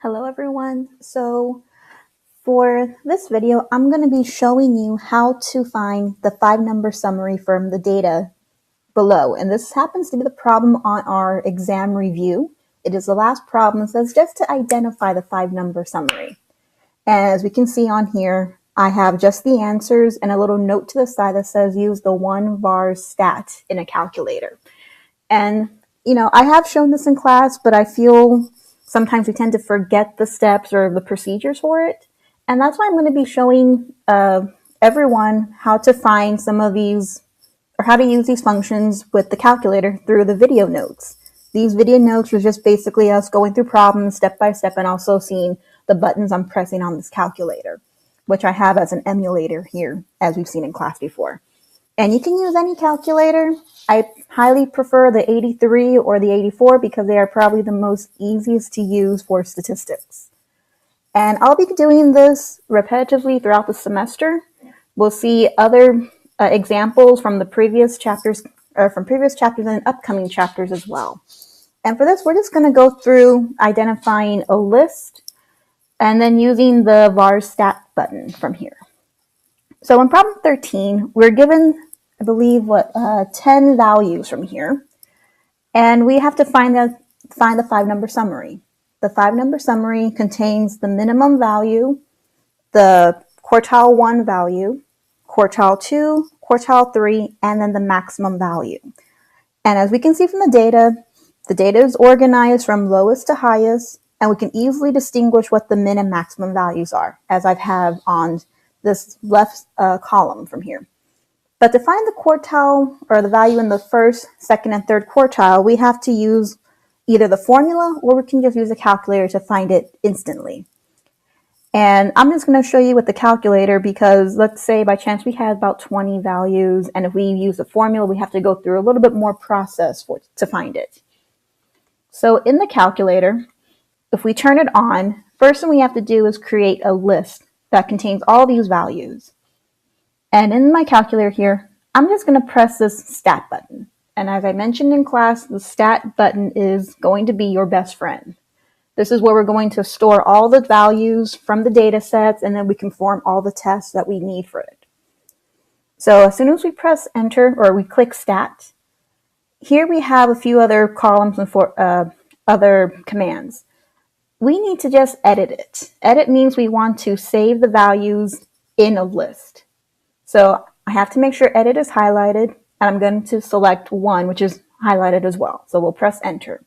Hello everyone. So for this video, I'm going to be showing you how to find the 5-number summary from the data below. And this happens to be the problem on our exam review. It is the last problem. It says just to identify the 5-number summary. And as we can see on here, I have just the answers and a little note to the side that says use the 1var stat in a calculator. And, I have shown this in class, but I feel sometimes we tend to forget the steps or the procedures for it. And that's why I'm going to be showing everyone how to find some of these or how to use these functions with the calculator through the video notes. These video notes are just basically us going through problems step by step and also seeing the buttons I'm pressing on this calculator, which I have as an emulator here, as we've seen in class before. And you can use any calculator. I highly prefer the 83 or the 84 because they are probably the most easiest to use for statistics. And I'll be doing this repetitively throughout the semester. We'll see other examples from the previous chapters, and upcoming chapters as well. And for this, we're just going to go through identifying a list and then using the var stat button from here. So in problem 13, we're given, I believe, 10 values from here. And we have to find the 5-number summary. The 5-number summary contains the minimum value, the quartile 1 value, quartile 2, quartile 3, and then the maximum value. And as we can see from the data is organized from lowest to highest, and we can easily distinguish what the min and maximum values are, as I have on this left column from here. But to find the quartile or the value in the first, second, and third quartile, we have to use either the formula or we can just use a calculator to find it instantly. And I'm just going to show you with the calculator because let's say by chance we had about 20 values, and if we use the formula, we have to go through a little bit more process to find it. So in the calculator, if we turn it on, first thing we have to do is create a list that contains all these values. And in my calculator here, I'm just going to press this stat button. And as I mentioned in class, the stat button is going to be your best friend. This is where we're going to store all the values from the data sets, and then we can form all the tests that we need for it. So as soon as we press enter or we click stat, here we have a few other columns and other commands. We need to just edit it. Edit means we want to save the values in a list. So I have to make sure edit is highlighted, and I'm going to select 1, which is highlighted as well. So we'll press enter.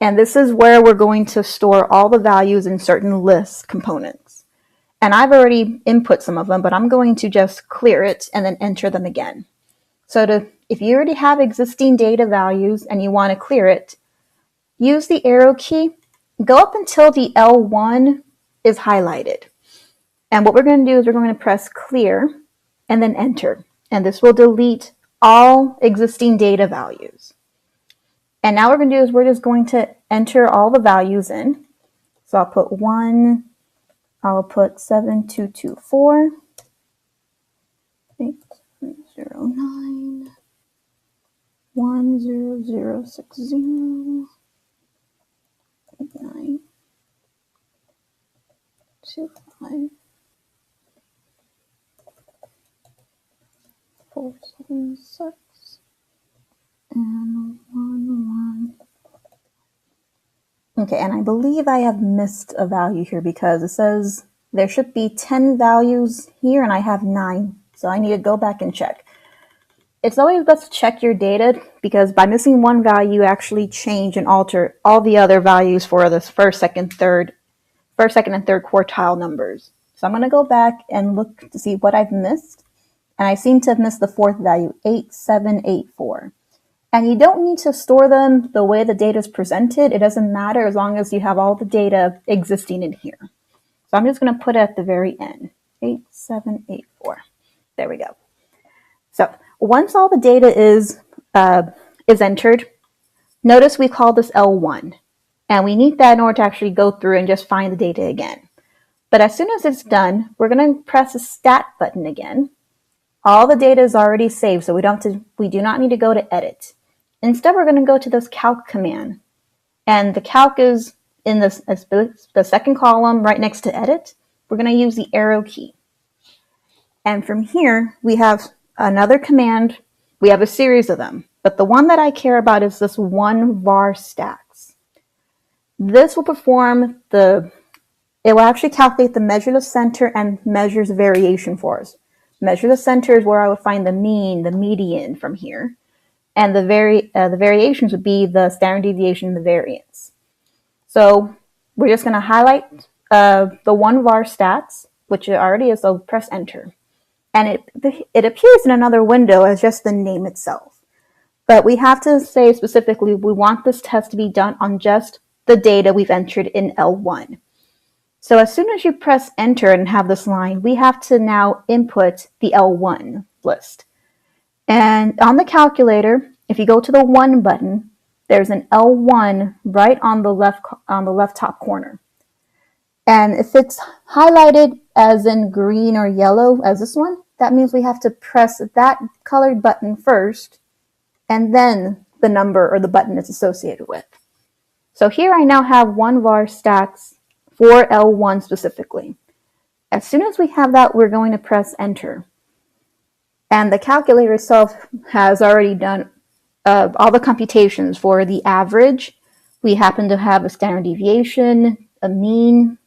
And this is where we're going to store all the values in certain list components. And I've already input some of them, but I'm going to just clear it and then enter them again. So if you already have existing data values and you want to clear it, use the arrow key. Go up until the L1 is highlighted. And what we're going to do is we're going to press clear and then enter. And this will delete all existing data values. And now what we're going to do is we're just going to enter all the values in. So I'll put 1, I'll put 7224, 8709, 10060, 9, 25, 476, and 11. Okay, and I believe I have missed a value here because it says there should be 10 values here and I have 9. So I need to go back and check. It's always best to check your data because by missing one value, you actually change and alter all the other values for the first, second, and third quartile numbers. So I'm going to go back and look to see what I've missed. And I seem to have missed the 4th value, 8784. And you don't need to store them the way the data is presented. It doesn't matter as long as you have all the data existing in here. So I'm just going to put it at the very end, 8784. There we go. So once all the data is entered, notice we call this L1. And we need that in order to actually go through and just find the data again. But as soon as it's done, we're going to press the stat button again. All the data is already saved, so we do not need to go to edit. Instead, we're going to go to this calc command. And the calc is in the second column right next to edit, we're going to use the arrow key. And from here, we have another command. We have a series of them, but the one that I care about is this one var stats. This will perform it will actually calculate the measure the center and measures the variation for us. Measure the center is where I would find the mean, the median from here. And the variations would be the standard deviation and the variance. So we're just going to highlight the one var stats, which it already is, so press enter. And it appears in another window as just the name itself. But we have to say specifically we want this test to be done on just the data we've entered in L1. So as soon as you press enter and have this line, we have to now input the L1 list. And on the calculator, if you go to the 1 button, there's an L1 right on the left top corner. And if it's highlighted as in green or yellow as this one, that means we have to press that colored button first, and then the number or the button it's associated with. So here I now have one var stats for L1 specifically. As soon as we have that, we're going to press enter. And the calculator itself has already done all the computations for the average. We happen to have a standard deviation, a mean,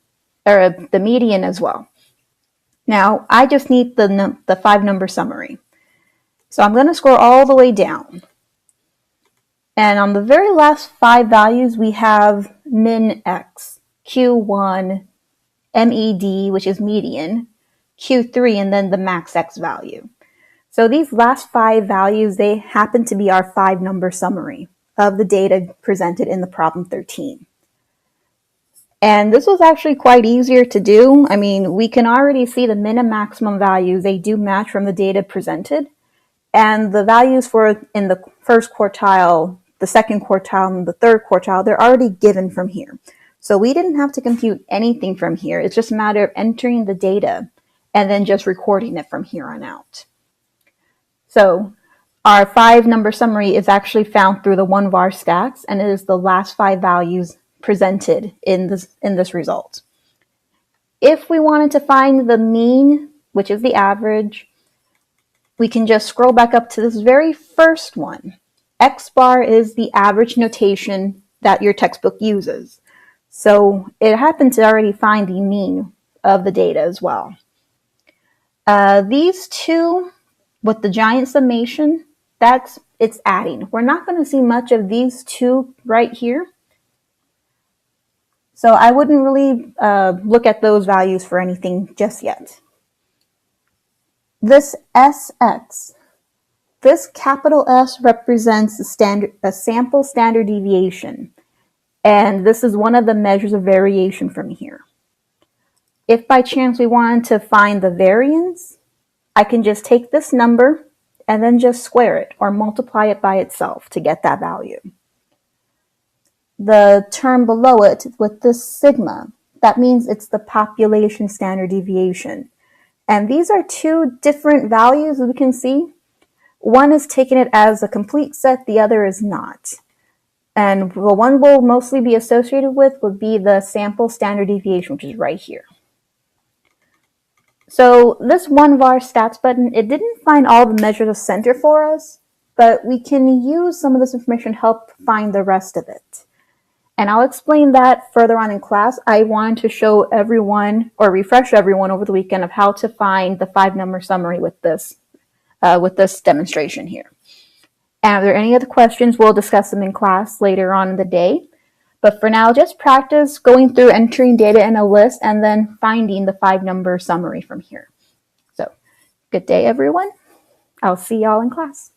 or the median as well. Now, I just need the 5-number summary. So I'm going to scroll all the way down. And on the very last 5 values, we have min x, q1, med, which is median, q3, and then the max x value. So these last 5 values, they happen to be our 5-number summary of the data presented in the problem 13. And this was actually quite easier to do. I mean, we can already see the min and maximum values. They do match from the data presented. And the values for in the first quartile, the second quartile, and the third quartile, they're already given from here. So we didn't have to compute anything from here. It's just a matter of entering the data and then just recording it from here on out. So our 5-number summary is actually found through the one var stats, and it is the last 5 values presented in this result. If we wanted to find the mean, which is the average, we can just scroll back up to this very first one. X bar is the average notation that your textbook uses. So it happened to already find the mean of the data as well. These two with the giant summation, it's adding. We're not going to see much of these two right here. So I wouldn't really look at those values for anything just yet. This SX, this capital S represents a sample standard deviation. And this is one of the measures of variation from here. If by chance we wanted to find the variance, I can just take this number and then just square it or multiply it by itself to get that value. The term below it with this sigma, that means it's the population standard deviation. And these are 2 different values, as we can see. One is taking it as a complete set, the other is not. And the one we'll mostly be associated with would be the sample standard deviation, which is right here. So this one var stats button, it didn't find all the measures of center for us, but we can use some of this information to help find the rest of it. And I'll explain that further on in class. I wanted to show everyone or refresh everyone over the weekend of how to find the 5-number summary with this demonstration here. And if there are any other questions, we'll discuss them in class later on in the day. But for now, just practice going through entering data in a list and then finding the 5-number summary from here. So, good day, everyone. I'll see y'all in class.